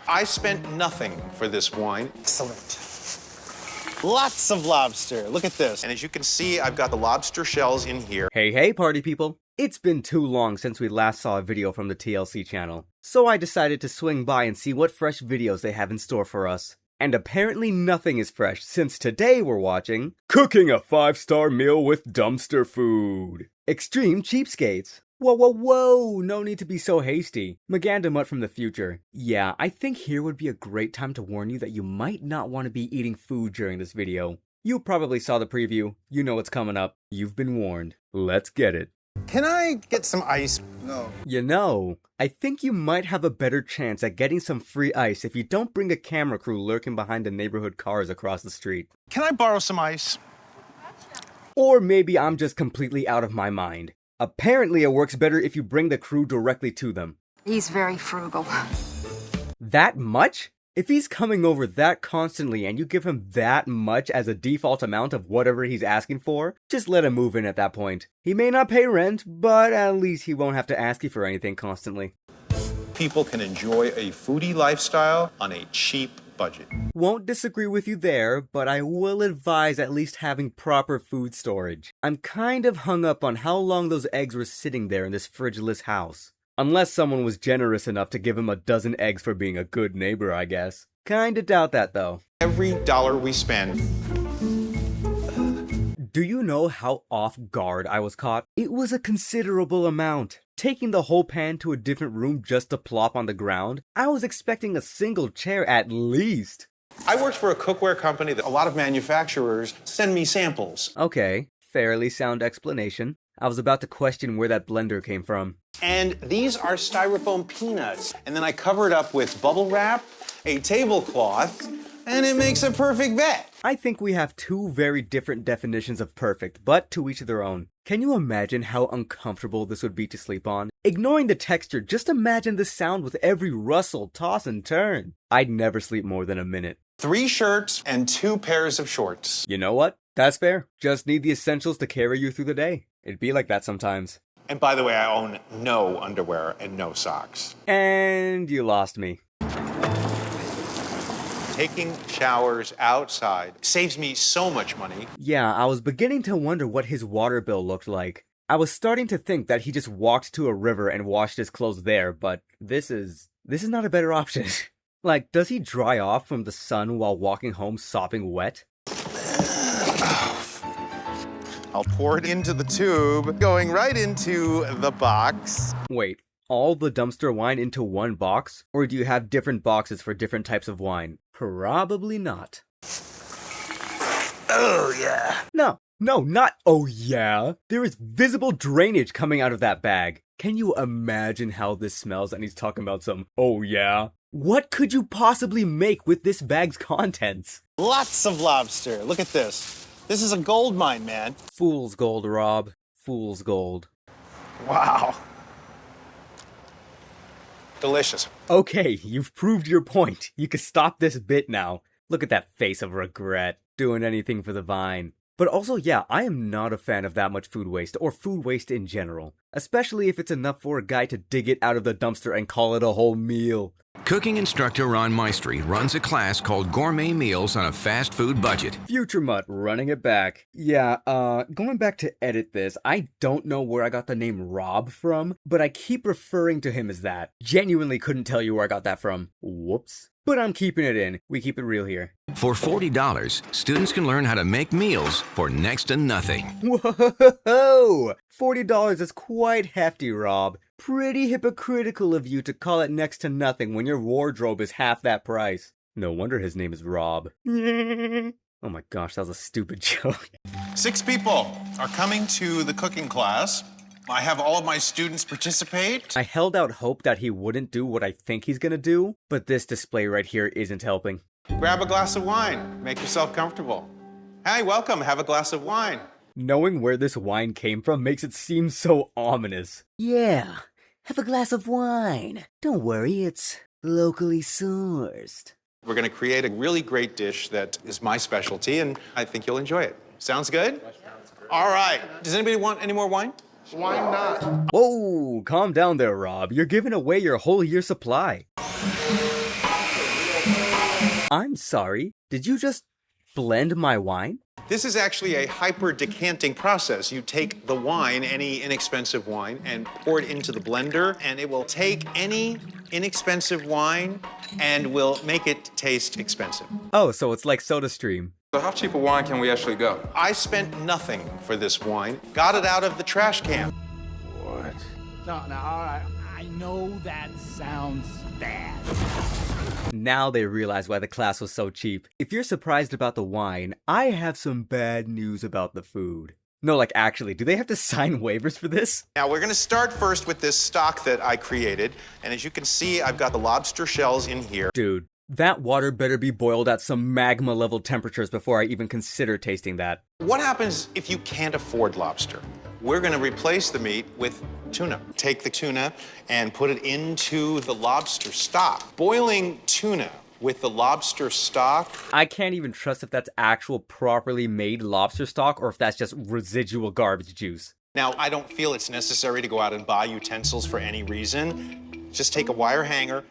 I spent nothing for this wine. Excellent. Lots of lobster. Look at this. And as you can see, I've got the lobster shells in here. Hey party people! It's been too long since we last saw a video from the TLC channel, so I decided to swing by and see what fresh videos they have in store for us. And apparently nothing is fresh, since today we're watching Cooking a 5-Star Meal with Dumpster Food. Extreme Cheapskates. Whoa, no need to be so hasty. Megandamutt from the future. Yeah, I think here would be a great time to warn you that you might not want to be eating food during this video. You probably saw the preview, you know what's coming up, you've been warned. Let's get it. Can I get some ice? No. You know, I think you might have a better chance at getting some free ice if you don't bring a camera crew lurking behind the neighborhood cars across the street. Can I borrow some ice? Or maybe I'm just completely out of my mind. Apparently it works better if you bring the crew directly to them. He's very frugal. That much? If he's coming over that constantly and you give him that much as a default amount of whatever he's asking for, just let him move in at that point. He may not pay rent, but at least he won't have to ask you for anything constantly. People can enjoy a foodie lifestyle on a cheap budget. Won't disagree with you there, but I will advise at least having proper food storage. I'm kind of hung up on how long those eggs were sitting there in this fridgeless house. Unless someone was generous enough to give him a dozen eggs for being a good neighbor, I guess. Kinda doubt that though. Every dollar we spend. Do you know how off guard I was caught? It was a considerable amount. Taking the whole pan to a different room just to plop on the ground, I was expecting a single chair at least. I worked for a cookware company that a lot of manufacturers send me samples. Okay, fairly sound explanation. I was about to question where that blender came from. And these are styrofoam peanuts. And then I cover it up with bubble wrap, a tablecloth, and it makes a perfect bed. I think we have two very different definitions of perfect, but to each their own. Can you imagine how uncomfortable this would be to sleep on? Ignoring the texture, just imagine the sound with every rustle, toss, and turn. I'd never sleep more than a minute. 3 shirts and 2 pairs of shorts. You know what? That's fair. Just need the essentials to carry you through the day. It'd be like that sometimes. And by the way, I own no underwear and no socks. And you lost me. Taking showers outside saves me so much money. Yeah, I was beginning to wonder what his water bill looked like. I was starting to think that he just walked to a river and washed his clothes there, but this is not a better option. Like, does he dry off from the sun while walking home sopping wet? I'll pour it into the tube, going right into the box. Wait, all the dumpster wine into one box? Or do you have different boxes for different types of wine? Probably not. Oh, yeah. No, not oh yeah. There is visible drainage coming out of that bag. Can you imagine how this smells? And he's talking about some oh yeah. What could you possibly make with this bag's contents? Lots of lobster. Look at this. This is a gold mine, man. Fool's gold, Rob. Fool's gold. Wow. Delicious. Okay, you've proved your point. You can stop this bit now. Look at that face of regret. Doing anything for the vine. But also, yeah, I am not a fan of that much food waste, or food waste in general. Especially if it's enough for a guy to dig it out of the dumpster and call it a whole meal. Cooking instructor Ron Maestri runs a class called Gourmet Meals on a Fast Food Budget. Future Mutt running it back. Yeah, going back to edit this, I don't know where I got the name Rob from, but I keep referring to him as that. Genuinely couldn't tell you where I got that from. Whoops. But I'm keeping it in. We keep it real here. For $40, students can learn how to make meals for next to nothing. Whoa! $40 is quite hefty, Rob. Pretty hypocritical of you to call it next to nothing when your wardrobe is half that price. No wonder his name is Rob. Oh my gosh, that was a stupid joke. 6 people are coming to the cooking class. I have all of my students participate. I held out hope that he wouldn't do what I think he's gonna do, but this display right here isn't helping. Grab a glass of wine. Make yourself comfortable. Hi, welcome. Have a glass of wine. Knowing where this wine came from makes it seem so ominous. Yeah, have a glass of wine. Don't worry, it's locally sourced. We're going to create a really great dish that is my specialty, and I think you'll enjoy it. Sounds good? All right. Does anybody want any more wine? Why not? Whoa, calm down there, Rob. You're giving away your whole year's supply. I'm sorry, did you just blend my wine? This is actually a hyper decanting process. You take the wine, any inexpensive wine, and pour it into the blender, and it will take any inexpensive wine and will make it taste expensive. Oh, so it's like SodaStream. So how cheap a wine can we actually go? I spent nothing for this wine, got it out of the trash can. What? No, all right. I know that sounds bad. Now they realize why the class was so cheap. If you're surprised about the wine, I have some bad news about the food. No, like actually, do they have to sign waivers for this? Now we're gonna start first with this stock that I created, and as you can see, I've got the lobster shells in here. Dude, that water better be boiled at some magma level temperatures before I even consider tasting that. What happens if you can't afford lobster? We're gonna replace the meat with tuna. Take the tuna and put it into the lobster stock. Boiling tuna with the lobster stock. I can't even trust if that's actual properly made lobster stock or if that's just residual garbage juice. Now, I don't feel it's necessary to go out and buy utensils for any reason. Just take a wire hanger,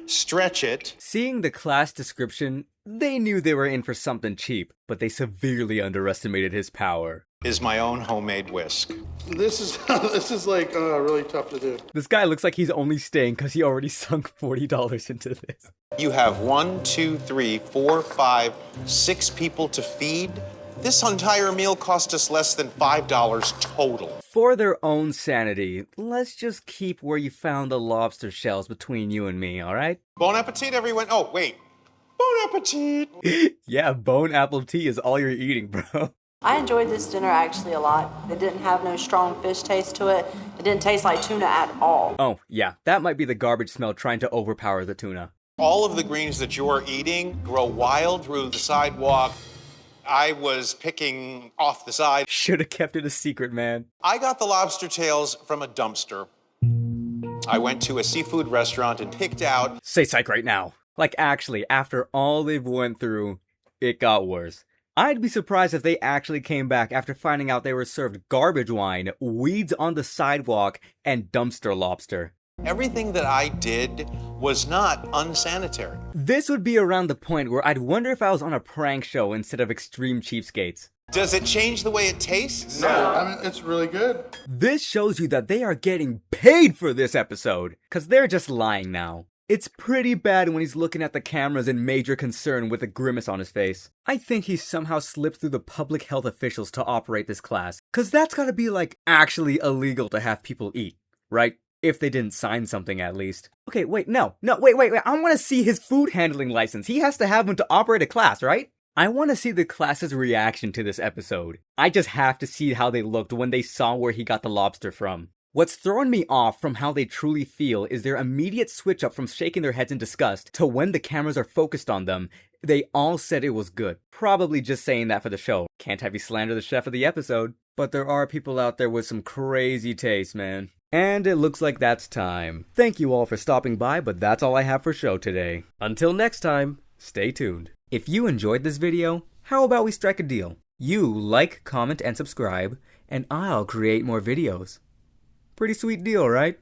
stretch it. Seeing the class description, they knew they were in for something cheap, but they severely underestimated his power. Is my own homemade whisk. This is like really tough to do. This guy looks like he's only staying because he already sunk $40 into this. You have 1, 2, 3, 4, 5, 6 people to feed. This entire meal cost us less than $5 total. For their own sanity, let's just keep where you found the lobster shells between you and me, alright? Bon appetit, everyone. Oh, wait. Bon appetit. Yeah, bone apple tea is all you're eating, bro. I enjoyed this dinner actually a lot. It didn't have no strong fish taste to it. It didn't taste like tuna at all. Oh, yeah, that might be the garbage smell trying to overpower the tuna. All of the greens that you are eating grow wild through the sidewalk. I was picking off the side. Should've kept it a secret, man. I got the lobster tails from a dumpster. I went to a seafood restaurant and picked out. Say psych right now. Like actually, after all they've went through, it got worse. I'd be surprised if they actually came back after finding out they were served garbage wine, weeds on the sidewalk, and dumpster lobster. Everything that I did was not unsanitary. This would be around the point where I'd wonder if I was on a prank show instead of extreme cheapskates. Does it change the way it tastes? No, I mean, it's really good. This shows you that they are getting paid for this episode, cause they're just lying now. It's pretty bad when he's looking at the cameras in major concern with a grimace on his face. I think he somehow slipped through the public health officials to operate this class, cause that's gotta be like actually illegal to have people eat, right? If they didn't sign something at least. Okay, wait, wait, I wanna see his food handling license. He has to have one to operate a class, right? I wanna see the class's reaction to this episode. I just have to see how they looked when they saw where he got the lobster from. What's thrown me off from how they truly feel is their immediate switch up from shaking their heads in disgust to when the cameras are focused on them, they all said it was good. Probably just saying that for the show. Can't have you slander the chef of the episode. But there are people out there with some crazy taste, man. And it looks like that's time. Thank you all for stopping by, but that's all I have for show today. Until next time, stay tuned. If you enjoyed this video, how about we strike a deal? You like, comment, and subscribe, and I'll create more videos. Pretty sweet deal, right?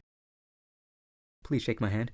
Please shake my hand.